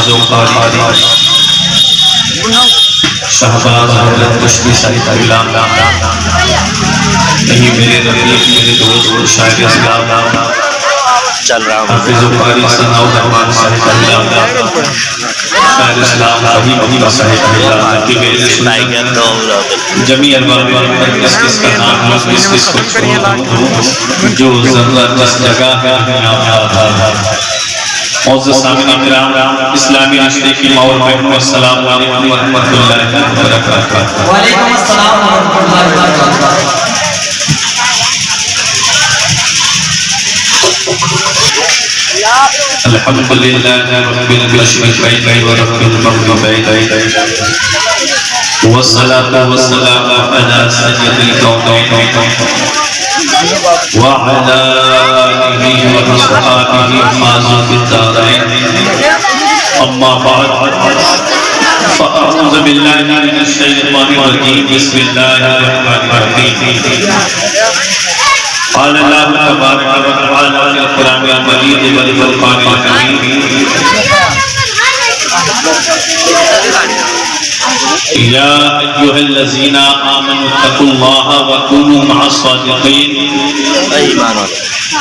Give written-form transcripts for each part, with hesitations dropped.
حافظ و قاری شہباز حضرت کشتی صاحب غلام نہیں میرے رفیق میرے دوست شاعر اسلام چل رہا ہوں حافظ و قاری ثناء الرحمن صاحب غلام شاعر اسلام فہیم صاحب غلام کی میرے سنت جمیع الوان کس کا نام ہے کس کو چھوڑوں جو ذرہ جس جگہ ہے معزز سامعین کرام اسلامی نشتے کی ماحول میں السلام علیکم ورحمۃ اللہ وبرکاتہ۔ وعلیکم السلام ورحمۃ اللہ وبرکاتہ۔ الحمدللہ رب المشرقین ورب المغربین والصلاة والسلام علی سید الکونین وعلى آله وأصحابه فازوا بالدارين أما بعد فأعوذ بالله من الشيطان الرجيم بسم الله الرحمن الرحيم قال الله تبارك وتعالى في القرآن المجيد والفرقان الحميد يا أيها الذين آمنوا اتقوا الله وكونوا مع الصادقين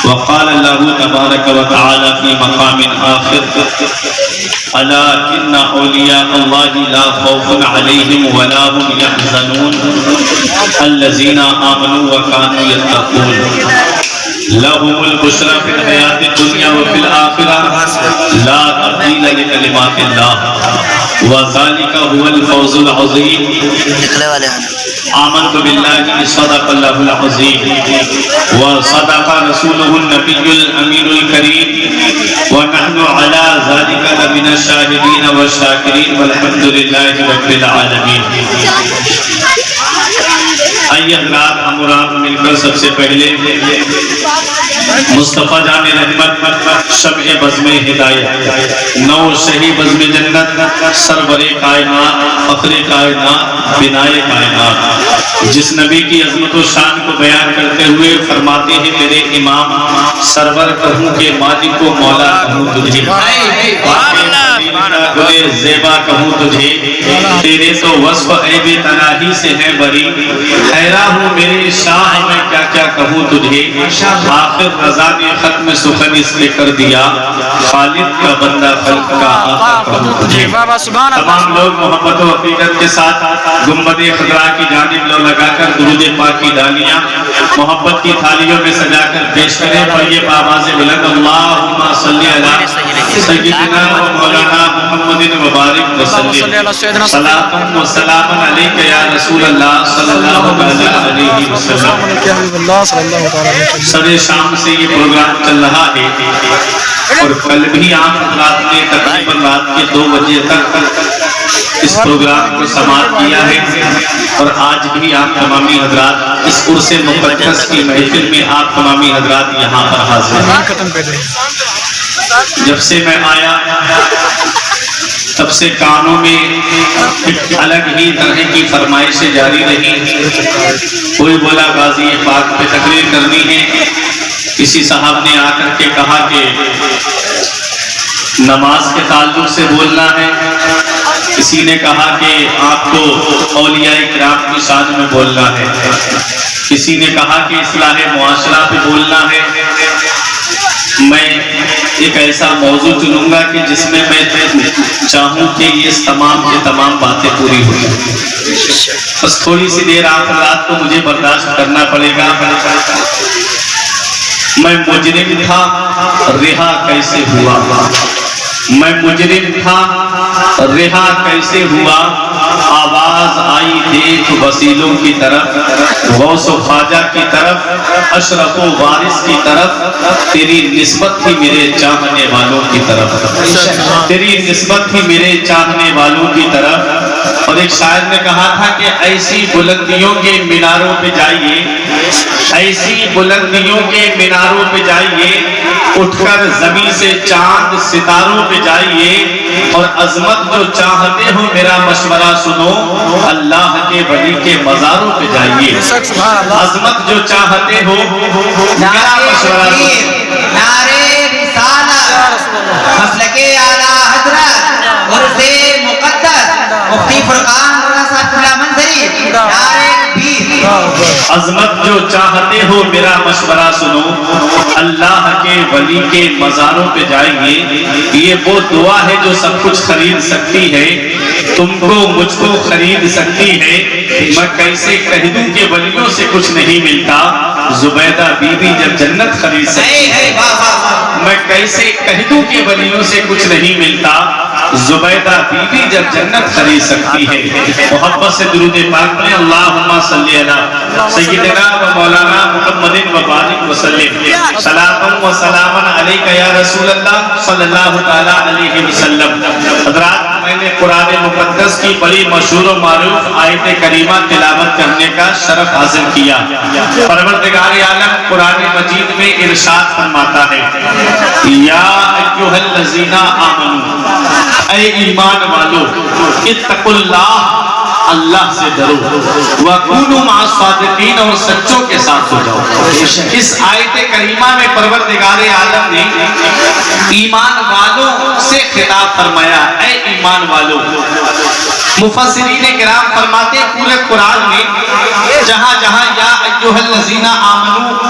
وقال الله تبارك وتعالى في مقام آخر ألا إن أولياء الله لا خوف عليهم ولا هم يحزنون الذين آمنوا وكانوا يتقون لهم البشرى في الحياة الدنيا وفي الآخرة لا تبديل لكلمات الله وذلك هو الفوز العظيم آمنت بالله صدق الله العظيم وصدق رسوله النبي الأمين الكريم ونحن على ذلك لمن الشاهدين والشاكرين والحمد لله رب العالمين۔ آئیے حضرات ہم اور آپ مل کر سب سے پہلے مصطفیٰ جان رحمت شمع بزم ہدایت نو شہی بزم جنت سرور کائنات فخر کائنات بنائے کائنات جس نبی کی عظمت و شان کو بیان کرتے ہوئے فرماتے ہیں میرے امام سرور کہوں کہ مالک و مولا کہوں تجھے گلے زیبا کہوں تجھے تیرے تو وصف عیب تناہی سے ہے بری حیران ہوں میرے شاہ میں کیا کیا کہوں تجھے آخر رضا نے ختم سخن اس نے کر دیا خالد کا بندہ خلق کا آقا کہوں تجھے۔ تمام لوگ محبت و عقیدت کے ساتھ گنبد خضرا کی جانب لو لگا کر درود پاک کی ڈالیاں محبت کی تھالیوں میں سجا کر پیش کریں پڑھیے بآواز بلند اللہم صلی علی سیدنا و مولانا محمد مبارک وسلم صلاۃ و سلام علیک یا رسول اللہ صلی اللہ علیہ وسلم۔ سر شام سے یہ پروگرام چل رہا ہے اور کل بھی آپ حضرات نے تقریباً رات کے 2 بجے تک اس پروگرام کو سماعت کیا ہے اور آج بھی آپ تمامی حضرات اس عرس مقدس کی محفل میں آپ تمامی حضرات یہاں پر حاضر ہیں۔ جب سے میں آیا تب سے کانوں میں ایک الگ ہی طرح کی فرمائشیں جاری رہی۔ کوئی بولا غازی پاک پہ تقریر کرنی ہے، کسی صاحب نے آ کر کے کہا کہ نماز کے تعلق سے بولنا ہے، کسی نے کہا کہ آپ کو اولیاء کرام کی شان میں بولنا ہے، کسی نے کہا کہ اصلاح معاشرہ پہ بولنا ہے۔ میں ایک ایسا موضوع چنوں گا کہ جس میں چاہوں کہ یہ تمام کے تمام باتیں پوری ہو جائیں۔ بس تھوڑی سی دیر آپ رات کو مجھے برداشت کرنا پڑے گا۔ میں مجرم تھا رہا کیسے ہوا، میں مجرم تھا رہا کیسے ہوا، آواز آئی دیکھ وسیلوں کی طرف، غوث و خواجہ کی طرف، اشرف و وارث کی طرف، تیری نسبت تھی میرے چاہنے والوں کی طرف، تیری نسبت تھی میرے چاہنے والوں کی طرف۔ اور ایک شاعر نے کہا تھا کہ ایسی بلندیوں کے میناروں پہ جائیے، ایسی بلندیوں کے میناروں پہ جائیے، اٹھ کر زمین سے چاند ستاروں پہ جائیے، اور عظمت جو چاہتے ہو میرا مشورہ سنو، اللہ کے ولی کے مزاروں پہ جائیے۔ عظمت جو چاہتے ہو میرا مشورہ سنو، نعرے رسالت مسلک اعلیٰ حضرت فرقان مولانا صاحب کھلا منظری نعرہ تکبیر عظمت جو چاہتے ہو میرا مشورہ سنو اللہ کے ولی کے مزاروں پہ جائیں گے یہ وہ دعا ہے جو سب کچھ خرید سکتی ہے تم کو مجھ کو خرید سکتی ہے میں کیسے کہہ دوں کہ ولیوں سے کچھ نہیں ملتا زبیدہ بی بی جب جنت خرید سکتی ہے میں کیسے کہہ دوں کہ ولیوں سے کچھ نہیں ملتا زبیدہ بی بی جب جنت خرید سکتی ہے محبت سے درود پاک میں اللہم صلی علی سیدنا و مولانا محمد و بارک وسلم صلاۃ و سلام علیکہ یا رسول اللہ صلی اللہ تعالی علیہ وسلم حضرات میں نے قرآن مقدس کی بڑی مشہور و معروف آیت کریمہ تلاوت کرنے کا شرف حاصل کیا پروردگار عالم قرآن مجید میں ارشاد فرماتا ہے یا ایھا الذین آمنوا اے ایمان والو اتقوا اللہ اللہ سے ڈرو وَكُونُوا مَعَ الصَّادِقِينَ اور سچوں کے ساتھ ہو جاؤ اس آیت کریمہ میں پروردگار عالم نے ایمان والوں سے خطاب فرمایا اے ایمان والوں مفسرین کرام فرماتے ہیں پورے قرآن میں جہاں جہاں یا ایھا الذین آمنوا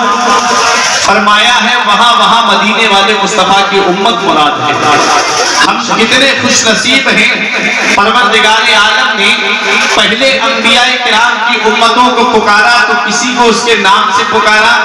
فرمایا ہے وہاں وہاں مدینے والے مصطفیٰ کی امت مراد ہے ہم کتنے خوش نصیب ہیں پروردگار عالم نے پہلے انبیاء کرام کی امتوں کو پکارا تو کسی کو اس کے نام سے پکارا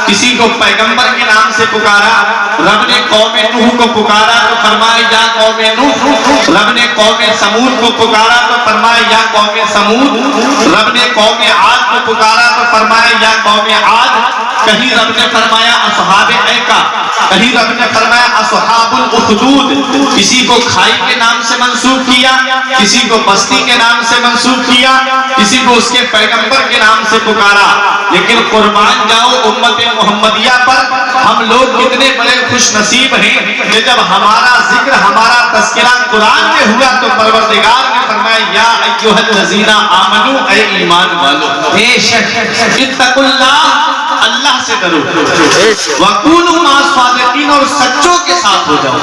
کسی کو پیغمبر کے نام سے پکارا رب نے قوم نوح کو پکارا تو فرمایا یا قوم نوح رب نے قوم سمود کو پکارا تو فرمایا یا قوم سمود رب نے قوم عاد کو پکارا تو فرمایا یا قوم عاد کہیں رب نے فرمایا اصحاب ایکا کہیں رب نے فرمایا اصحاب الاخدود کسی کو کھائی کے نام سے منسوب کیا کسی کو بستی کے نام سے منسوب کیا کسی کو اس کے پیغمبر کے نام سے پکارا لیکن قربان جاؤ امت محمدیہ پر ہم لوگ کتنے بڑے خوش نصیب ہیں کہ جب ہمارا ذکر ہمارا تذکرہ قرآن میں ہوا تو پروردگار نے فرمایا یا ایھا الذین آمنوا اے ایمان والو بے شک اتقوا اللہ اللہ سے ڈرو وَكُونُوا مَعَ الصَّادِقِينَ اور سچوں کے ساتھ ہو جاؤ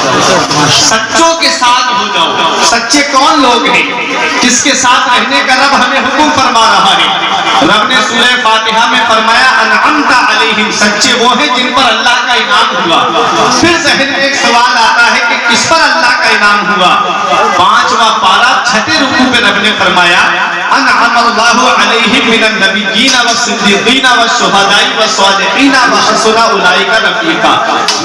سچوں کے ساتھ ہو جاؤ سچے کون لوگ ہیں جس کے ساتھ رہنے کا رب ہمیں حکم فرما رہا ہے رب نے سورہ فاتحہ میں فرمایا انعمت علیہم سچے وہ ہیں جن پر اللہ کا انعام ہوا پھر ذہن میں ایک سوال آتا ہے کہ کس پر اللہ کا انعام ہوا 5واں پارہ 6 رکوع پہ رب نے فرمایا انعم اللہ علیہم من النبیین والصدیقین والشہداء والصالحین وحسن اولئک رفیقا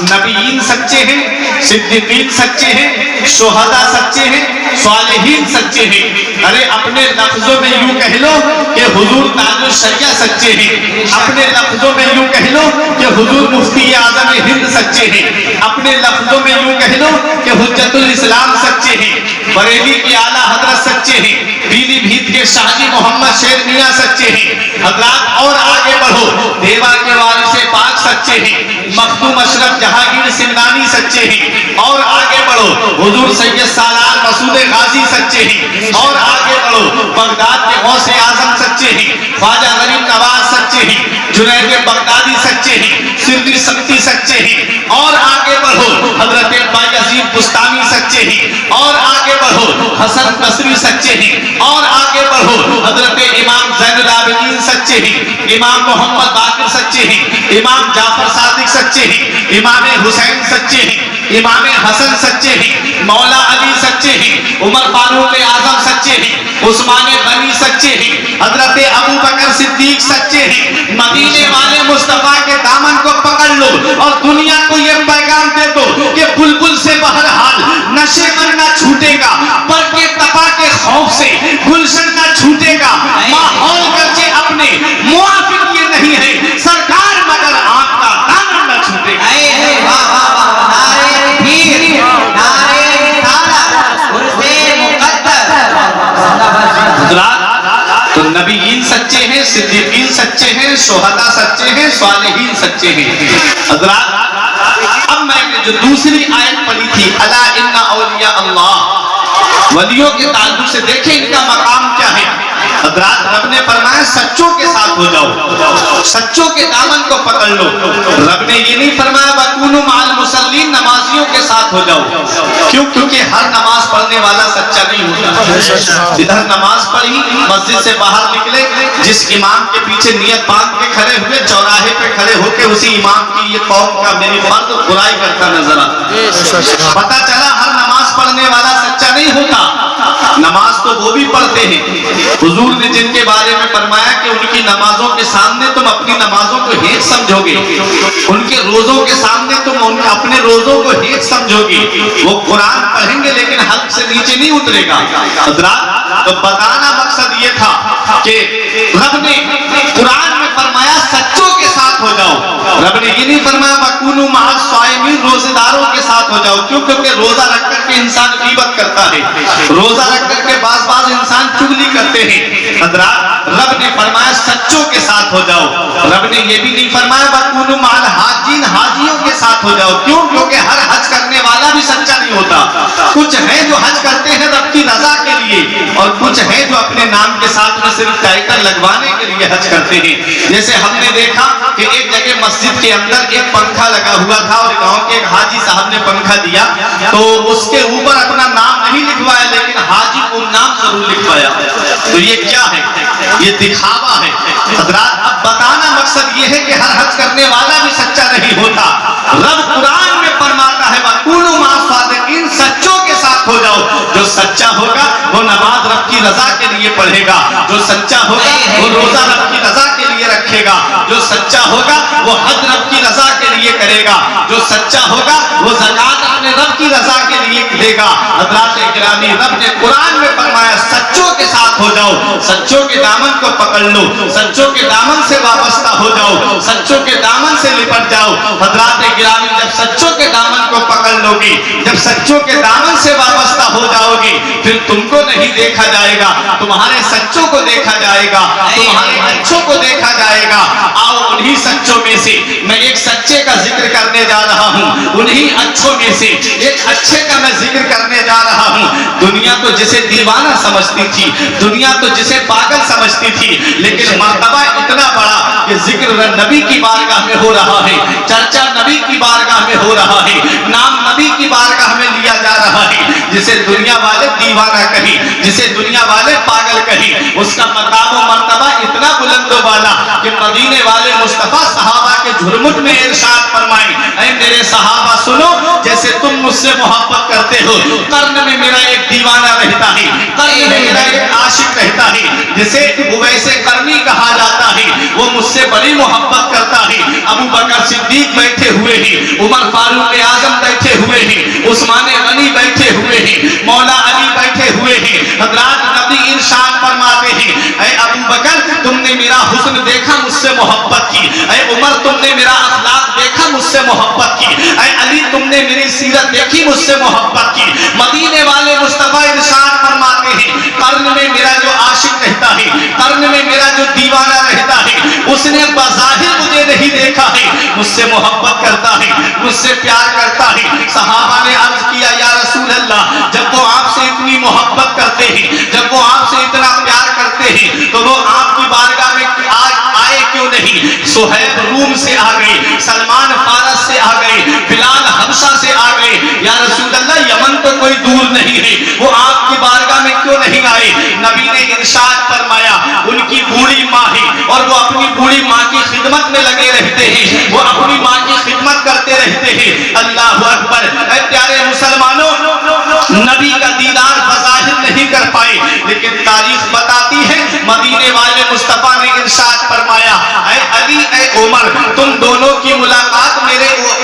نبیین سچے ہیں صدیقین سچے ہیں شہداء سچے ہیں صالحین سچے ہیں ارے اپنے لفظوں میں یوں کہہ لو کہ حضور تاج الشریعہ سچے ہیں اپنے لفظوں میں یوں کہہ لو کہ حضور مفتی اعظم ہند سچے ہیں اپنے لفظوں میں یوں کہہ لو کہ حجت الاسلام سچے ہیں بریلی کی اعلیٰ حضرت سچے ہیں پیلی بھیت کے شاہی محمد شیر میاں سچے ہیں حضرات اور آگے بڑھو دیوا کے وارث پاک سچے ہیں مخدوم اشرف جہانگیر سمنانی سچے ہیں اور آگے بڑھو حضور سید سالار مسعود غازی سچے ہیں اور آگے بڑھو بغداد کے غوث اعظم سچے ہیں خواجہ غریب نواز سچے ہیں جنید بغدادی سچے ہیں سندھی سکتی سچے ہیں اور آگے بڑھو حضرت بایزید بستانی سچے ہیں اور آگے بڑھو حسن بصری سچے ہیں اور آگے بڑھو حضرت امام زین العابدین سچے ہیں امام محمد باقر سچے ہیں امام جعفر صادق سچے ہیں امام حسین سچے ہیں امام حسن سچے ہیں مولا علی سچے ہیں عمر فاروق اعظم سچے ہیں عثمان غنی سچے ہیں حضرت ابو بکر صدیق سچے ہیں مدینے والے مصطفیٰ کے دامن کو پکڑ لو اور دنیا کو یہ پیغام دے دو کہ بلبل سے بہرحال نشے من نہ چھوٹے گا بلکہ تپا کے خوف سے گلشن نہ چھوٹے گا ماحول گرچہ اپنے موافق یہ نہیں ہے سرکار مگر آپ کا دامن نہ چھوٹے گا تو نبیین سچے ہیں صدیقین سچے ہیں شہداء سچے ہیں صالحین سچے ہیں حضرات اب میں نے جو دوسری آیت پڑھی تھی الا ان اولیاء اللہ ولیوں کے تعلق سے دیکھیں ان کا مقام کیا ہے حضرات رب نے فرمایا سچوں کے ساتھ ہو جاؤ، سچوں کے دامن کو پکڑ لو۔ رب نے یہ نہیں فرمایا وَكُونُوا مَعَ الْمُصَلِّينَ، نمازیوں کے ساتھ ہو جاؤ۔ کیوں؟ کیونکہ ہر نماز پڑھنے والا سچا نہیں ہوتا۔ ادھر نماز پڑھی، مسجد سے باہر نکلے، جس امام کے پیچھے نیت باندھ کے کھڑے ہوئے، چوراہے پہ کھڑے ہو کے اسی امام کی یہ قوم کا میری فرد برائی کرتا نظر آتا۔ پتہ چلا ہر نماز پڑھنے والا سچا نہیں ہوتا۔ نماز تو وہ بھی پڑھتے ہیں، حضور نے جن کے بارے میں فرمایا کہ ان کی نمازوں کے سامنے تم اپنی نمازوں کو ہیچ سمجھو گے، ان کے روزوں کے سامنے تم اپنے روزوں کو ہیچ سمجھو گے۔ وہ قرآن پڑھیں گے لیکن حلق سے نیچے نہیں اترے گا۔ حضرات تو بتانا مقصد یہ تھا کہ رب نے قرآن میں فرمایا سچوں کے ساتھ ہو جاؤ۔ رب نے یہ نہیں فرمایا وَكُونُوا مَعَ الصَّائِمِينَ، روزے داروں کے ساتھ ہو جاؤ۔ کیوں؟ کیونکہ روزہ رکھ کر کے انسان غیبت کرتا ہے، روزہ رکھ کر کے بعض انسان چغلی کرتے ہیں۔ حضرات رب نے فرمایا سچوں کے ساتھ ہو جاؤ۔ رب نے یہ بھی نہیں فرمایا وَكُونُوا مَعَ الْحَاجِّينَ، حاجیوں کے ساتھ ہو جاؤ۔ کیوں؟ کیونکہ ہر حج کرنے والا بھی سچا نہیں ہوتا۔ کچھ ہیں جو حج کرتے ہیں رب کی رضا کے لیے، اور کچھ ہیں جو اپنے نام کے ساتھ میں صرف ٹائٹل لگوانے کے لیے حج کرتے ہیں۔ جیسے ہم نے دیکھا کہ ایک جگہ مسجد کے اندر ایک پنکھا لگا ہوا تھا، اور گاؤں کے ایک حاجی صاحب نے پنکھا دیا تو اس کے اوپر اپنا نام نہیں لکھوایا لیکن حاجی کو نام ضرور لکھوایا۔ تو یہ کیا ہے؟ یہ دکھاوا ہے۔ حضرات اب بتانا مقصد یہ ہے کہ ہر حج کرنے والا بھی سچا نہیں ہوتا۔ رب قرآن میں فرماتا ہے وَكُونُوا مَعَ الصَّادِقِينَ، سچوں کے ساتھ ہو جاؤ۔ جو سچا ہوگا وہ نماز رب کی رضا کے لیے پڑھے گا، جو سچا ہوگا وہ روزہ رب کی رضا کے لیے رکھے گا، جو سچا ہوگا وہ حج رب کی رضا کے لیے کرے گا، جو سچا ہوگا وہ زکات اپنے رب کی رضا کے لیے دے گا۔ حضرات گرامی رب نے قرآن میں فرمایا سچوں کے ساتھ ہو جاؤ، سچوں کے دامن کو پکڑ لو، سچوں کے دامن سے وابستہ ہو جاؤ، سچوں کے دامن سے لپٹ جاؤ۔ حضرات گرامی جب سچوں کے دامن کو پکڑ لو گے، جب سچوں کے دامن سے وابستہ ہو جاؤ گے، پھر تم کو نہیں دیکھا جائے گا، تمہارے سچوں کو دیکھا جائے گا، تمہارے اچھوں کو دیکھا جائے گا۔ آؤ انہی سچوں میں سے میں ایک سچے کا ذکر کرنے جا رہا ہوں، انہی اچھوں میں سے ایک اچھے کا میں ذکر کرنے جا رہا ہوں۔ دنیا تو جسے دیوانہ سمجھتی تھی، دنیا تو جسے پاگل سمجھتی تھی، لیکن مرتبہ اتنا بڑا کہ ذکر نبی کی بارگاہ میں ہو رہا ہے، چرچا نبی کی بارگاہ میں ہو رہا ہے، نام نبی کی بارگاہ میں لیا جا رہا ہے۔ جسے دنیا والے دیوانہ کہیں، جسے دنیا والے پاگل کہیں، اس کا مقام و مرتبہ اتنا بلند و بالا کہ مدینے والے مصطفیٰ صحابہ کے جھرمٹ میں ارشاد فرمائیں اے میرے صحابہ سنو، جیسے تم مجھ سے محبت کرتے ہو، قرن میں میرا ایک دیوانہ رہتا ہے، قرن میں میرا ایک عاشق رہتا ہے جسے اویس قرنی کہا جاتا ہے، وہ مجھ سے بڑی محبت کرتا ہے۔ ابو بکر صدیق بیٹھے ہوئے ہیں، عمر فاروق اعظم بیٹھے ہوئے ہیں، عثمان غنی بیٹھے ہوئے ہیں، مولا علی بیٹھے ہوئے ہیں۔ حضرات نبی ارشاد فرماتے ہیں اے ابو بکر تم نے میرا حسن دیکھا مجھ سے محبت کی، اے عمر تم نے میرا اخلاق دیکھا مجھ سے محبت کی، اے علی تم نے میری سیرت دیکھی مجھ سے محبت کی۔ مدینے والے مصطفیٰ ارشاد فرماتے ہیں قرن میں میرا جو عاشق رہتا ہے، قرن میں میرا جو دیوانہ رہتا ہے، اس نے بظاہر مجھے نہیں دیکھا ہے، مجھ سے محبت کرتا ہے، مجھ سے پیار کرتا ہے۔ صحابہ نے عرض کیا یا رسول اللہ جب وہ آپ سے اتنی محبت کرتے ہیں، جب وہ آپ سے اتنا پیار کرتے ہیں تو وہ آپ کی بارگاہ میں آئے کیوں نہیں؟ سہیب روم سے آ گئے، سلمان فارس سے آ گئے، بلال حبشہ سے آ گئے، یا رسول اللہ یمن تو کوئی دور نہیں ہے، وہ آپ کی بارگاہ میں کیوں نہیں آئے؟ نبی نے ارشاد فرمایا ان کی بوڑھی ماں ہے اور وہ اپنی بوڑھی ماں کی خدمت میں لگے رہتے ہیں، وہ اپنی ماں کی خدمت کرتے رہتے ہیں۔ اللہ اکبر۔ اے پیارے مسلمانوں، نبی کا دیدار بظاہر نہیں کر پائے لیکن تاریخ بتاتی ہے مدینے والے مصطفیٰ نے ارشاد فرمایا اے علی اے عمر تم دونوں کی ملاقات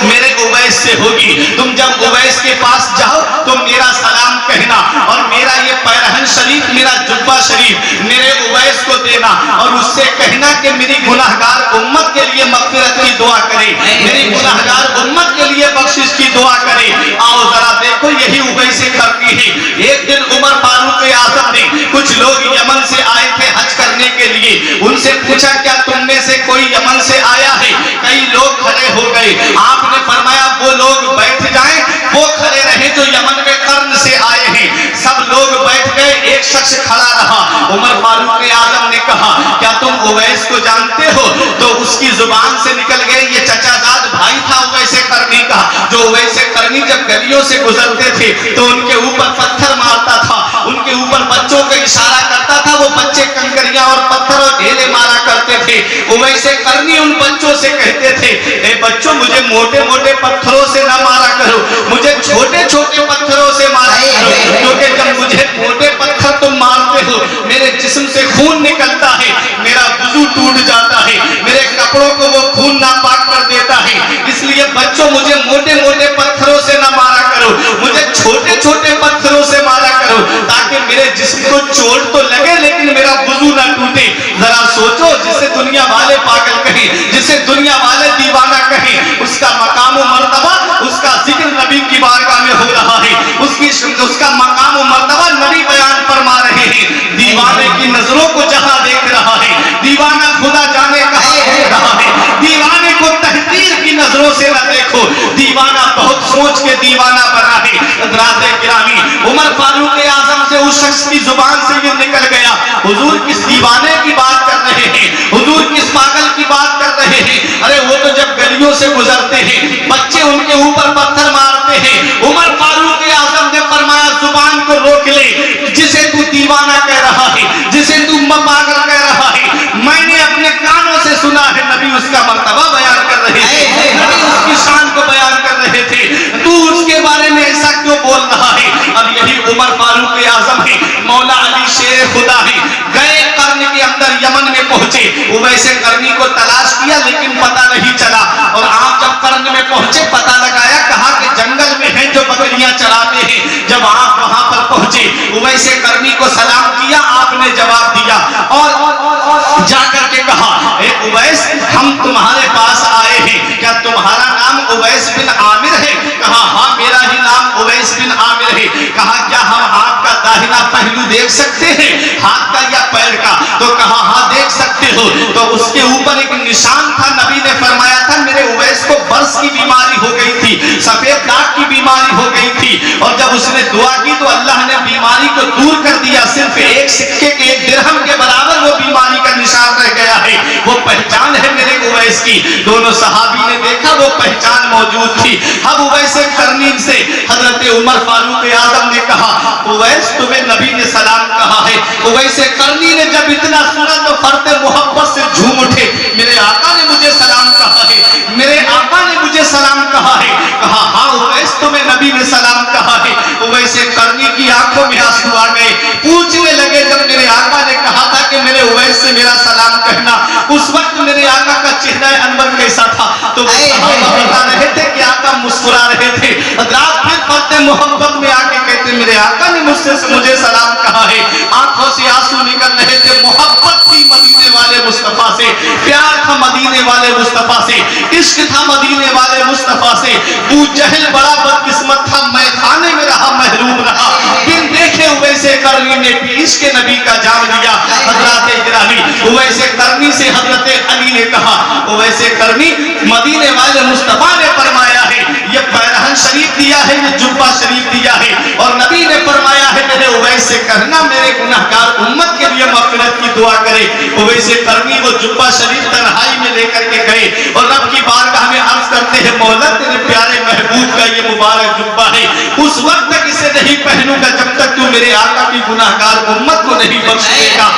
میرے اویس سے ہوگی، تم جب اویس کے پاس جاؤ تو میرا سلام کہنا اور میرا یہ پیرہن شریف، میرا جبہ شریف میرے اویس کو دینا اور اس سے کہنا کہ میری گناہگار امت کے لیے مغفرت کی دعا کرے، میری گناہگار امت کے لیے بخشش کی دعا کرے۔ آؤ ذرا دیکھو یہی اویس کرتی ہے۔ ایک دن عمر فاروق اعظم نے کچھ لوگ یمن سے آئے تھے حج کرنے کے لیے، ان سے پوچھا کیا تم میں سے کوئی یمن سے آیا ہے؟ کئی لوگ کھڑے ہو گئے، آپ نے فرمایا وہ لوگ بیٹھ جائیں، وہ کھڑے رہے جو یمن میں قرن سے آئے ہیں۔ سب لوگ بیٹھ گئے، ایک شخص کھڑا رہا، عمر فاروق اعظم کہا کیا تم اویس کو جانتے ہو؟ تو اس کی زبان سے نکل گئے، یہ چچا زاد بھائی تھا اویس قرنی کا، جو اویس قرنی جب گلیوں سے گزرتے تھے تو ان کے اوپر پتھر مارتا تھا، ان کے اوپر بچوں کا اشارہ کرتا تھا، وہ بچے کنکریاں اور پتھر اور ڈھیلے مارا کرتے تھے۔ اویس قرنی ان بچوں سے کہتے تھے اے بچوں مجھے موٹے موٹے پتھروں سے نہ مارا کرو، مجھے چھوٹے چھوٹے پتھروں سے مارا کرو، کیونکہ جب مجھے موٹے پتھر تم مارتے ہو میرے جسم سے خون نکلتا ہے، میرا وضو ٹوٹ جاتا ہے، میرے کپڑوں کو وہ خون ناپاک کر دیتا ہے، اس لیے بچوں مجھے موٹے موٹے پتھروں سے نہ مارا کرو، مجھے چھوٹے چھوٹے پتھروں سے مارا کرو تاکہ میرے جسم کو چوٹ تو لگے لیکن میرا وضو نہ ٹوٹے۔ ذرا سوچو جسے دنیا والے پاگل کہیں، جسے دنیا والے دیوانہ کہیں، اس کا مقام و مرتبہ، اس کا ذکر نبی کی بارگاہ میں ہو رہا ہے، اس کا مقام و مرتبہ نبی بیان فرما رہے ہیں۔ دیوانے کی نظروں کو جہاں دیکھ رہا ہے، دیوانہ خدا جانے کہاں دیکھ رہا ہے، دیوانے کو تحقیر کی نظروں سے نہ دیکھو، دیوانہ بہت سوچ کے دیوانہ بنا ہے۔ حضرات گرامی، عمر فاروق اعظم سے اس شخص کی زبان سے یہ نکل گیا حضور کس دیوانے کی بات کر رہے ہیں، حضور کس پاگل کی بات کر رہے ہیں؟ ارے وہ تو جب گلیوں سے گزرتے ہیں بچے ان کے اوپر پتھر مارتے ہیں۔ عمر فاروق اعظم نے فرمایا زبان کو روک لے، جسے تو دیوانہ کہہ رہا ہے، جسے تو پاگل کہہ رہا ہے، میں نے اپنے کانوں سے سنا ہے نبی اس کا مرتبہ بیان کر رہے تھے، نبی اس کی شان کو بیان کر رہے تھے، تو اس کے بارے میں ایسا کیوں بول رہا ہے؟ اب یہی عمر فاروق اعظم ہے، مولا علی شیر خدا ہے، گئے قرن کے اندر یمن میں پہنچے، اویس قرنی کو تلاش کیا لیکن پتہ نہیں چلا، اور آپ جب قرن میں پہنچے پتہ لگایا، کہا کہ جنگل میں ہیں جو بکریاں چراتے ہیں۔ جب آپ وہاں پر پہنچے اویس قرنی کو سلام کیا، آپ نے جواب دیا اور جا کر کے کہا اے اویس ہم تمہارے پاس آئے ہیں، کیا تمہارا نام اویس بن عامر ہے؟ کہا ہاں میرا ہی نام اویس بن عامر ہے۔ کہا کیا ہم آپ کا داہنا پہلو دیکھ سکتے ہیں، ہاتھ کا یا پیر کا؟ تو کہا ہاں دیکھ سکتے ہو۔ تو اس کے اوپر ایک نشان تھا، نبی نے فرمایا تھا میرے اویس کو برس کی بیماری ہو گئی تھی، سفید داغ کی بیماری ہو گئی تھی، اور جب اس نے دعا کی تو اللہ نے بیماری کو دور کر دیا، صرف ایک سکے کے ایک درہم کے برابر وہ بیماری کا نشان رہ گیا ہے، وہ پہچان ہے میرے اویس کی۔ دونوں صحابی نے دیکھا وہ پہچان موجود تھی۔ اب اویس قرنی سے حضرت عمر فاروق اعظم نے کہا اویس تمہیں نبی نے سلام کہا ہے۔ اویس قرنی نے جب اتنا سنا تو فرد محبت سے جھوم اٹھے، میرے آقا نے مجھے سلام کہا ہے، میرے آقا نے مجھے سلام کہا ہے۔ کہا ہاں اویس تمہیں نبی نے سلام کہا ہے۔ اویس قرنی کی آنکھوں میں آنسو آ گئے، پوچھنے لگے جب میرے آقا نے کہا تھا کہ میرے اویس سے میرا سلام کہنا، اس وقت میرے آقا کا چہرہ انور کیسا تھا؟ تو وہ صحابہ بتا رہے تھے کہ آقا مسکرا رہے تھے۔ حضرات پھر فرد محبت میں آ کے کہتے میرے آقا نے مجھے سلام کہا ہے، آنکھوں سے آنسو نکل رہے تھے، محبت تھی مدینے والے مصطفیٰ سے، پیار تھا مدینے والے مصطفیٰ سے، عشق تھا مدینے والے مصطفیٰ سے۔ ابو جہل بڑا بدقسمت تھا، میں کھانے میں رہا محروم رہا، بن دیکھے اویس قرنی نے بھی عشق نبی کا جام لیا۔ حضرات گرامی اویس قرنی سے حضرت علی نے کہا اویس قرنی مدینے والے مصطفیٰ نے فرمایا ہے یہ پیرہن شریف دیا ہے، یہ جبہ شریف دیا ہے، اور نبی نے فرمایا ہے میرے اویس سے کہنا میرے گناہگار امت کے لیے مغفرت کی دعا کرے۔ اویس قرنی وہ جبہ شریف تنہائی میں لے کر کے گئے اور رب کی بارگاہ میں عرض کرتے ہیں مولا تیرے پیارے محبوب کا یہ مبارک جبہ ہے، اس وقت تک اسے نہیں پہنوں گا جب تک تو میرے آقا کی گناہگار امت کو نہیں بخش دے گا۔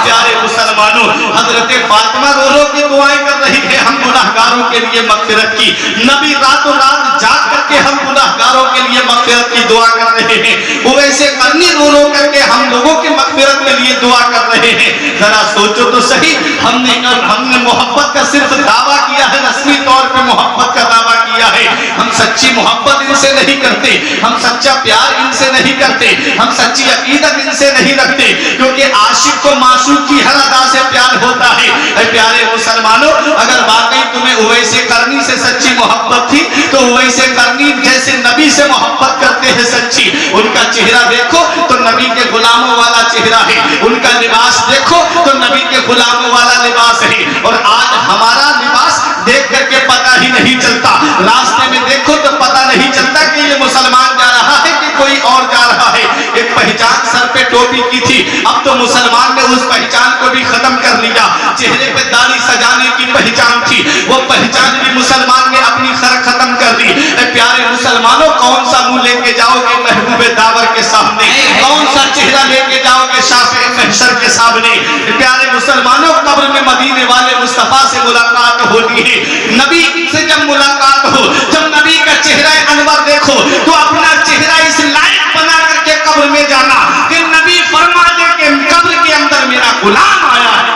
پیارے مسلمانوں، حضرت فاطمہ رو رو کے دعائیں کر رہی ہے ہم گناہگاروں کے لیے مغفرت کی، نبی راتوں رات جاگ کر کے ہم گناہگاروں کے لیے مغفرت کی دعا کر رہے ہیں، اویس قرنی رو رو کر کے ہم لوگوں کی مغفرت کے لیے دعا کر رہے ہیں۔ ذرا سوچو تو صحیح، ہم نے محبت کا صرف دعویٰ کیا ہے، رسمی طور پہ محبت کا دعویٰ کیا ہے، ہم سچی محبت ان سے نہیں کرتے، ہم سچا پیار ان سے نہیں کرتے، ہم سچی عقیدت ان سے نہیں رکھتے، کیونکہ عاشق کو معشوق کی ہر ادا سے پیار ہوتا ہے۔ اے پیارے مسلمانوں، اگر واقعی تمہیں اویس قرنی سے سچی محبت تھی تو اویس قرنی جیسے نبی سے محبت کرتے ہیں سچی، ان کا چہرہ دیکھو تو نبی کے غلاموں والا چہرہ ہے، ان کا لباس دیکھو تو نبی کے غلاموں والا لباس ہے، اور آج ہمارا لباس دیکھ کر کے پتہ ہی نہیں چلتا، راستے میں دیکھو تو پتہ نہیں چلتا کہ یہ مسلمان جا رہا ہے کہ کوئی اور جا رہا ہے۔ ایک پہچان سر پہ ٹوپی کی تھی، اب تو مسلمان نے اس پہچان کو بھی ختم کر چہرے پہ داڑھی سجانے کی پہچان تھی، وہ پہچان بھی مسلمان نے اپنی خر ختم کر دی۔ اے پیارے مسلمانوں، کون سا منہ لے کے جاؤ گے محبوب داور کے سامنے؟ کون سا چہرہ لے کے جاؤ گے شافع محشر کے سامنے؟ پیارے مسلمانوں، قبر میں مدینے والے مصطفیٰ سے ملاقات ہوتی ہے۔ نبی سے جب ملاقات ہو، جب نبی کا چہرہ انور دیکھو تو اپنا چہرہ اس لائق بنا کر کے قبر میں جانا کہ نبی فرما دے کہ قبر کے اندر میرا غلام آیا ہے۔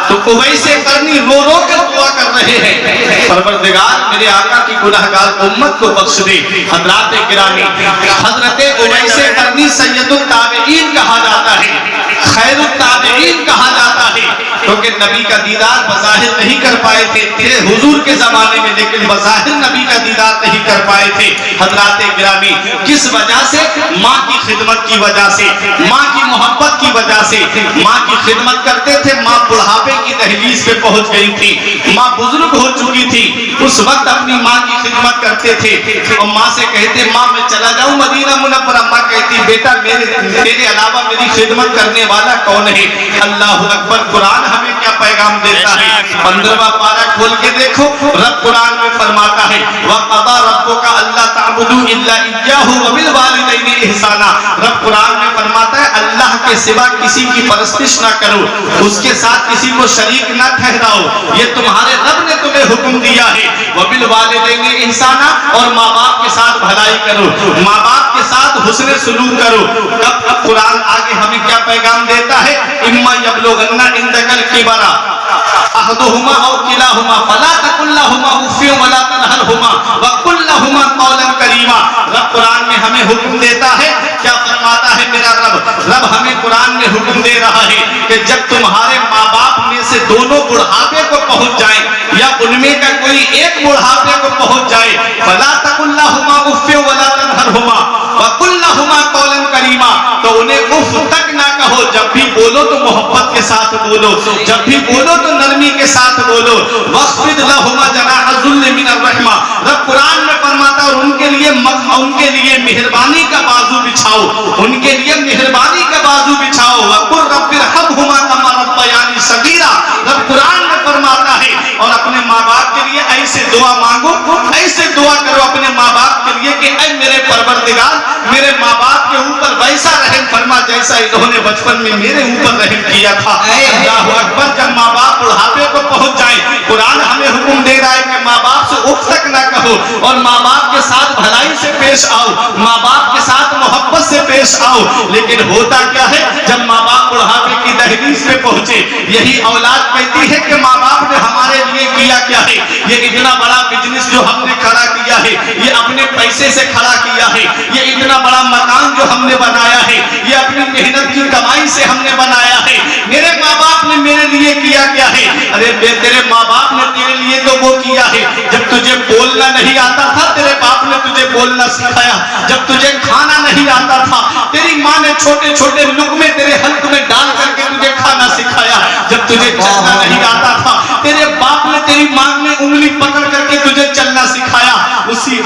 تو اویس قرنی رو رو کر دعا کر رہے ہیں، پروردگار میرے آقا کی گناہگار امت کو بخش دے۔ حضرات گرامی، حضرت اویس قرنی سید التابعین کہا جاتا ہے، خیر التابعین کہا جاتا ہے، کیونکہ نبی کا دیدار بظاہر نہیں کر پائے تھے حضور کے زمانے میں، لیکن بظاہر نبی کا دیدار نہیں کر پائے تھے۔ حضرات گرامی، کس وجہ سے؟ ماں کی خدمت کی وجہ سے، ماں کی محبت کی وجہ سے۔ ماں کی خدمت کرتے تھے، ماں بڑھاپے کی دہلیز پہ پہنچ گئی تھی، ماں بزرگ ہو چکی تھی، اس وقت اپنی ماں کی خدمت کرتے تھے اور ماں سے کہتے ماں میں چلا جاؤں مدینہ منورہ، ماں کہتی بیٹا میرے علاوہ میری خدمت کرنے والا کون ہے؟ اللہ اکبر۔ قرآن ہمیں کیا پیغام دیتا ہے؟ 15واں پارہ کھول کے دیکھو، رب قرآن میں فرماتا ہے وَقَضَىٰ رَبُّكَ أَلَّا تَعْبُدُوا إِلَّا إِيَّاهُ وَبِالْوَالِدَيْنِ إِحْسَانًا۔ رب قرآن میں فرماتا ہے اللہ کے سوا کسی کی پرستش نہ کرو، اس کے ساتھ کسی کو شریک نہ ٹھہراؤ، یہ تمہارے رب نے تمہیں حکم دیا ہے۔ وَبِالْوَالِدَيْنِ إِحْسَانًا، اور ماں باپ کے ساتھ بھلائی کرو، ماں باپ کے ساتھ حسن سلوک کرو۔ اب قرآن آگے ہمیں کیا پیغام دیتا ہے؟ اِمَّا يَبْلُغَنَّ عِندَكَ الْكِبَرَ أَحَدُهُمَا أَوْ كِلَاهُمَا فَلَا تَقُل لَّهُمَا أُفٍّ وَلَا تَنْهَرْهُمَا وَقُل لَّهُمَا قَوْلًا كَرِيمًا۔ رب قرآن میں ہمیں حکم دیتا ہے، کیا فرماتا ہے میرا رب ہمیں قرآن میں حکم دے رہا ہے کہ جب تمہارے ماں باپ میں سے دونوں بڑھاپے کو پہنچ جائیں یا ان میں کا کوئی ایک بڑھاپے کو پہنچ جائے، فَلَا تَقُل لَّهُمَا أُفٍّ وَلَا تَنْهَرْهُمَا وَقُل لَّهُمَا قَوْلًا كَرِيمًا، تو انہیں اف تک نہ کہو، جب بھی بولو تو محبت کے ساتھ بولو، جب بھی بولو تو نرمی کے ساتھ بولو۔ وَاخْفِضْ لَهُمَا جَنَاحَ الذُّلِّ مِنَ الرَّحْمَةِ، رب قرآن میں فرماتا ہے اور ان کے لیے مہربانی کا بازو بچھاؤ، ان کے لیے مہربانی کا بازو بچھاؤ۔ وَقُلْ رَبِّ ارْحَمْهُمَا كَمَا رَبَّيَانِي صَغِيرًا، رب قرآن میں فرماتا ہے اور اپنے ماں باپ کے لیے ایسے دعا مانگو، ایسے دعا کرو اپنے ماں باپ کے لیے کہ اے میرے پروردگار میرے ماں باپ کے اوپر ویسا رحم فرما جیسا انہوں نے بچپن میں میرے اوپر رحم کیا تھا۔ اللہ اکبر۔ جب ماں باپ بڑھاپے کو پہنچ جائیں، قرآن ہمیں حکم دے رہا ہے کہ ماں باپ سے اف تک نہ کہو اور ماں باپ کے ساتھ بھلائی سے پیش آؤ، ماں باپ کے ساتھ محبت سے پیش آؤ۔ لیکن ہوتا کیا ہے جب ماں باپ بڑھاپے کی دہلیز پہ پہنچے، یہی اولاد کہتی ہے کہ ماں باپ نے ہمارے لیے کیا کیا ہے؟ یہ اتنا بڑا بزنس جو ہم نے کھڑا کیا ہے، یہ اپنے پیسے سے کھڑا کیا ہے، یہ اتنا بڑا مکان جو ہم نے بنایا ہے، یہ اپنی محنت کی کمائی سے ہم نے بنایا ہے۔ میرے ماں باپ نے میرے لیے کیا کیا ہے؟ ارے تیرے ماں باپ نے تیرے لیے تو وہ کیا ہے جب تجھے بولنا نہیں آتا تھا تیرے باپ نے تجھے بولنا سکھایا، جب تجھے کھانا نہیں آتا تھا تیری ماں نے چھوٹے چھوٹے لقمے تیرے حلق میں ڈال کر کے تجھے کھانا سکھایا، جب تجھے چلنا نہیں آتا تھا تیرے باپ نے تیری ماں میں انگلی پکڑ کر کے تجھے چلنا سکھایا۔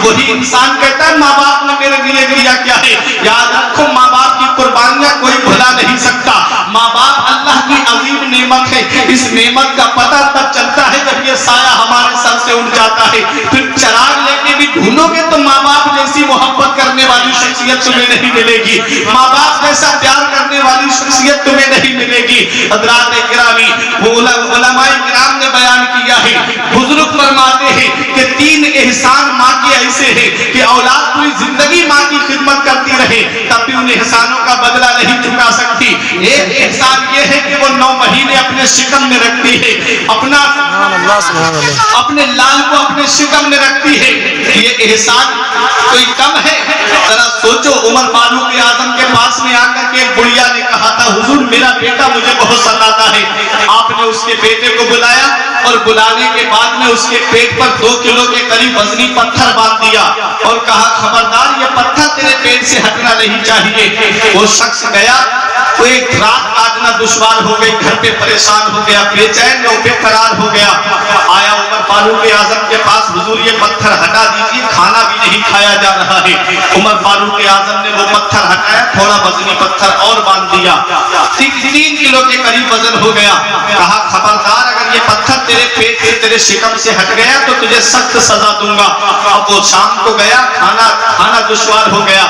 وہی انسان کہتا ہے ماں باپ نے میرے لیے کیا کیا ہے؟ یاد رکھو ماں باپ کی قربانیاں کوئی بھلا نہیں سکتا۔ ماں باپ اللہ کی عظیم نعمت ہے، اس نعمت کا پتہ تب چلتا ہے جب یہ سایہ ہمارے سر سے اٹھ جاتا ہے۔ پھر چراغ لے کے بھی ڈھونڈو گے تو ماں باپ جیسی محبت کرنے والی شخصیت تمہیں نہیں ملے گی، ماں باپ جیسا پیار کرنے والی شخصیت تمہیں نہیں ملے گی۔ حضرات گرامی، علماء کرام نے بیان کیا ہے، بزرگ فرماتے ہیں کہ 3 احسان ماں کے ایسے ہیں کہ اولاد پوری زندگی ماں کی خدمت کرتی رہے تب بھی ان احسانوں کا بدلہ نہیں چکا سکتی۔ ایک احسان یہ ہے کہ وہ 9 مہینے اپنے شکم میں رکھتی ہے، اپنے لال کو اپنے شکم میں رکھتی ہے۔ یہ احسان کوئی کم ہے؟ ذرا سوچو، عمر فاروق اعظم کے پاس میں آ کر کے ایک بڑھیا نے کہا تھا حضور میرا بیٹا مجھے بہت ستاتا ہے۔ آپ نے اس کے بیٹے کو بلایا اور بلانے کے بعد میں اس کے پیٹ پر 2 کلو کے قریب وزنی پتھر باندھ دیا اور کہا خبردار یہ پتھر تیرے پیٹ سے ہٹنا نہیں چاہیے۔ وہ شخص گیا، وہ ایک رات کاٹنا دشوار ہو گئی، گھر پہ پریشان ہو گیا، بے چین و بے قرار ہو گیا، آیا عمر فاروق اعظم کے پاس، حضور یہ پتھر ہٹا دیجیے، کھانا بھی نہیں کھایا جا رہا ہے۔ عمر فاروق اعظم نے وہ پتھر ہٹایا، تھوڑا وزنی پتھر اور باندھ دیا، 3 کلو کے قریب وزن ہو گیا۔ کہا خبردار اگر یہ پتھر تیرے پیٹ سے تیرے شکم سے ہٹ گیا تو تجھے سخت سزا دوں گا۔ اب وہ شام کو گیا، کھانا دشوار ہو گیا،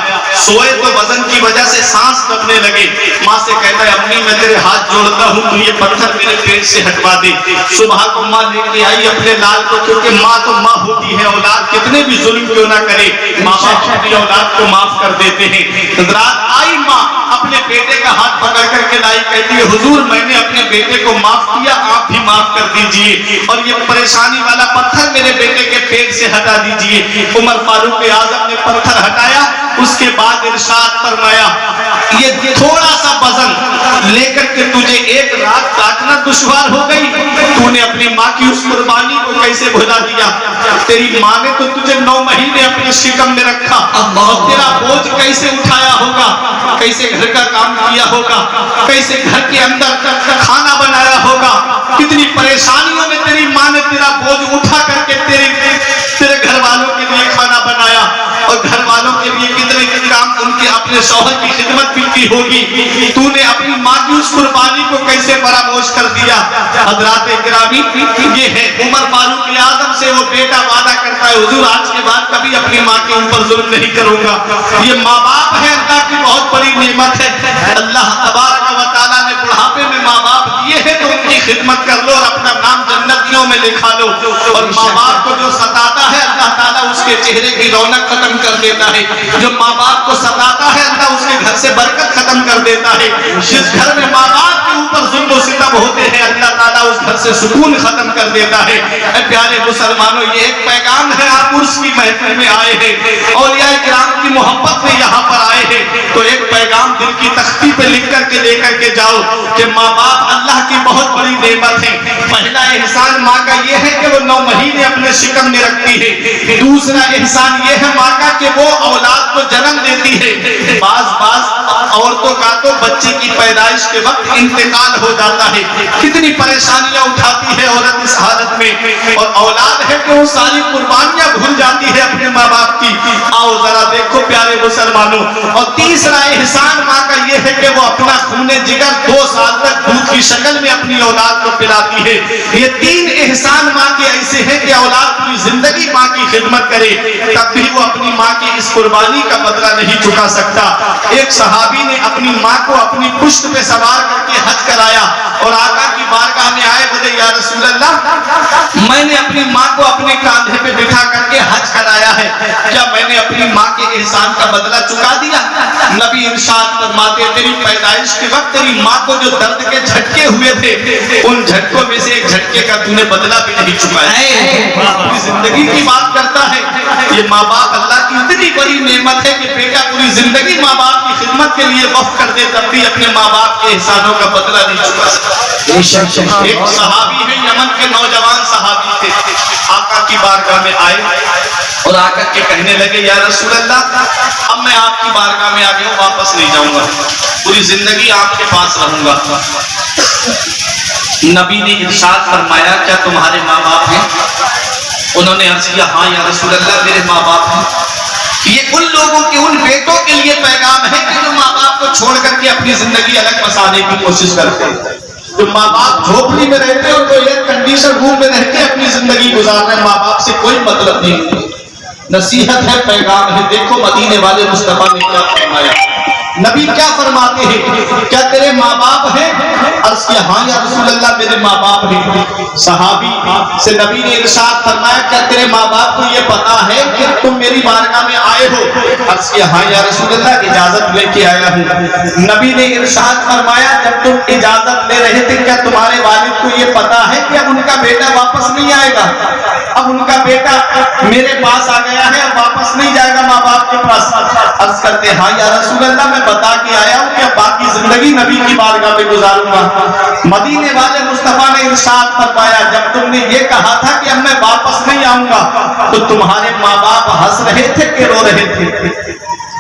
سوئے تو وزن کی وجہ سے سانس دبنے لگے۔ ماں سے کہتا ہے امی میں تیرے ہاتھ جوڑتا ہوں تو یہ پتھر میرے پیٹ سے ہٹوا دے۔ صبح کو ماں لے کے آئی اپنے لال کو، کیونکہ ماں تو ماں ہوتی ہے، اولاد کتنے بھی ظلم کیوں نہ کرے ماں باپ اپنی اولاد کو معاف کر دیتے ہیں۔ رات آئی ماں اپنے بیٹے کا ہاتھ پکڑ کر کے لائی، کہتی ہے حضور میں نے اپنے بیٹے کو معاف کیا، آپ بھی معاف کر دیجئے اور یہ پریشانی والا پتھر میرے بیٹے کے پیٹ سے ہٹا دیجئے۔ عمر فاروق اعظم نے پتھر ہٹایا، اس کے بعد ارشاد فرمایا یہ تھوڑا سا وزن لے کر کے تجھے ایک رات کاٹنا دشوار ہو گئی، تو نے اپنی ماں کی اس قربانی کو کیسے بھلا دیا؟ تیری ماں نے تو تجھے 9 مہینے اپنے شکم میں رکھا، اور تیرا بوجھ کیسے اٹھایا ہوگا، کیسے گھر کا کام کیا ہوگا، کیسے گھر کے اندر کھانا بنایا ہوگا، کتنی پریشانیوں میں تیری ماں نے تیرا بوجھ اٹھا کر کے تیرے گھر والوں کے لیے کھانا بنایا، اور گھر والوں کے لیے کتنے کام ان کے اپنے شوہر کی خدمت بھی کی ہوگی، تو نے اپنی ماں کی اس قربانی کو کیسے فراموش کر دیا؟ حضرات گرامی، یہ ہے عمر فاروق اعظم سے وہ بیٹا وعدہ کرتا ہے حضور آج کے بعد کبھی اپنی ماں کے اوپر ظلم نہیں کروں گا۔ یہ ماں باپ ہے، اللہ کی بہت بڑی نعمت ہے، اللہ تبارک و تعالیٰ نے بڑھاپے میں ماں باپ دیے ہیں تو ان کی خدمت کر لو اور اپنا نام جنتیوں میں لکھا لو، اور ماں باپ کو جو ستاتا ہے اللہ تعالیٰ اس کے چہرے کی رونق ختم کر دیتا ہے، جو ماں باپ کو ستاتا ہے اللہ اس کے گھر سے برکت ختم کر دیتا ہے، جس گھر میں ماں باپ کے اوپر ظلم و ستم ہوتے ہیں اللہ تعالیٰ اس گھر سے سکون ختم کر دیتا ہے۔ اے پیارے مسلمانوں، یہ ایک پیغام ہے، آپ عرس کی محفل میں آئے ہیں، اولیاء کرام کی محبت میں یہاں پر آئے ہیں، تو ایک پیغام دل کی تختی پہ لکھ کر کے لے کر کے جاؤ کہ ماں باپ اللہ کی بہت بڑی نعمت ہے۔ پہلا احسان ماں کا یہ ہے کہ وہ 9 مہینے اپنے شکم میں رکھتی ہے، دوسرا احسان یہ ہے ماں کا کہ وہ اولاد کو جنم دیتی ہے۔ بعض عورتوں کا تو بچے کی پیدائش کے وقت انتقال ہو جاتا ہے، کتنی پریشانیاں اٹھاتی ہے عورت اس حالت میں، اور اولاد ہے کہ وہ ساری قربانیاں بھول جاتی ہے اپنے ماں باپ کی۔ آؤ ذرا دیکھو پیارے مسلمانوں، اور تیسرا احسان ماں کا یہ ہے کہ وہ اپنا خون جگر 2 سال تک دودھ کی شکل میں اپنی اولاد کو پلاتی ہے۔ یہ 3 احسان ماں کے ایسے ہیں کہ اولاد پوری زندگی ماں کی خدمت کرے تب بھی وہ اپنی ماں کی اس قربانی کا بدلہ نہیں چکا سکتا۔ ایک صحابی نے اپنی ماں کو اپنی پشت پہ سوار کر کے حج کرایا، اور آقا کی بارگاہ میں آئے، بولے یا رسول اللہ میں نے اپنی ماں کو اپنے کاندھے پہ بٹھا کر کے حج کرایا ہے، کیا میں نے اپنی ماں کے احسان کا بدلہ چکا دیا؟ نبی ارشاد فرماتے تیری پیدائش کے وقت تیری ماں کو جو درد کے جھٹکے ہوئے تھے ان جھٹکوں میں سے ایک جھٹکے کا تو نے بدلہ بھی نہیں چکایا۔ پوری زندگی کی بات کرتا ہے، یہ ماں باپ اللہ کی اتنی بڑی نعمت ہے کہ بیٹا پوری زندگی ماں باپ کی خدمت کے لیے وقف کر دے تب بھی اپنے ماں باپ کے احسانوں کا بدلہ نہیں چکا سکتا۔ ایک صحابی ہے، یمن کے نوجوان صحابی تھے، آقا کی بارگاہ میں آئے اور آ کر کے کہنے لگے یا رسول اللہ اب میں آپ کی بارگاہ میں آ گیا ہوں، واپس نہیں جاؤں گا، پوری زندگی آپ کے پاس رہوں گا۔ نبی نے ارشاد فرمایا کیا تمہارے ماں باپ ہیں؟ انہوں نے عرض کیا ہاں یا رسول اللہ میرے ماں باپ ہیں۔ یہ ان لوگوں کے ان بیٹوں کے لیے پیغام ہے کہ جو ماں باپ کو چھوڑ کر کے اپنی زندگی الگ بسانے کی کوشش کرتے ہیں، جو ماں باپ جھوپڑی میں رہتے ہیں اور جو ایئر کنڈیشن روم میں رہ کے اپنی زندگی گزار رہے ہیں، ماں باپ سے کوئی مطلب نہیں۔ نصیحت ہے، پیغام ہے، دیکھو مدینے والے مصطفیٰ نے کیا فرمایا۔ نبی کیا فرماتے ہیں کیا تیرے ماں باپ ہیں؟ عرض کیا ہاں یا رسول اللہ میرے ماں باپ ہیں۔ صحابی سے نبی نے ارشاد فرمایا کیا تیرے ماں باپ کو یہ پتا ہے کہ تم میری بارگاہ میں آئے ہو؟ عرض کیا ہاں یا رسول اللہ اجازت لے کے آیا ہوں۔ نبی نے ارشاد فرمایا جب تم اجازت لے رہے تھے کیا تمہارے والد کو یہ پتا ہے کہ اب ان کا بیٹا واپس نہیں آئے گا، اب ان کا بیٹا میرے پاس آ گیا ہے اور واپس نہیں جائے گا ماں باپ کے پاس؟ عرض کرتے ہاں یا رسول اللہ میں بتا کے آیا ہوں کہ باقی زندگی نبی کی بارگاہ میں گزاروں گا۔ مدینے والے مصطفیٰ نے ارشاد فرمایا جب تم نے یہ کہا تھا کہ اب میں واپس نہیں آؤں گا تو تمہارے ماں باپ ہنس رہے تھے کہ رو رہے تھے؟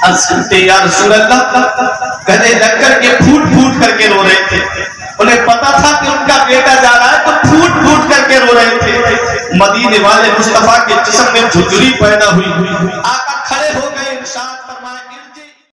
عرض کرتے یا رسول اللہ گلے لگ کر کے پھوٹ پھوٹ کر کے رو رہے تھے۔ انہیں پتا تھا کہ ان کا بیٹا جا رہا ہے تو پھوٹ پھوٹ کر کے رو رہے تھے. مدینے والے مصطفیٰ کے جسم میں جھجری پیدا ہوئی. آقا کھڑے ہو گئے ارشاد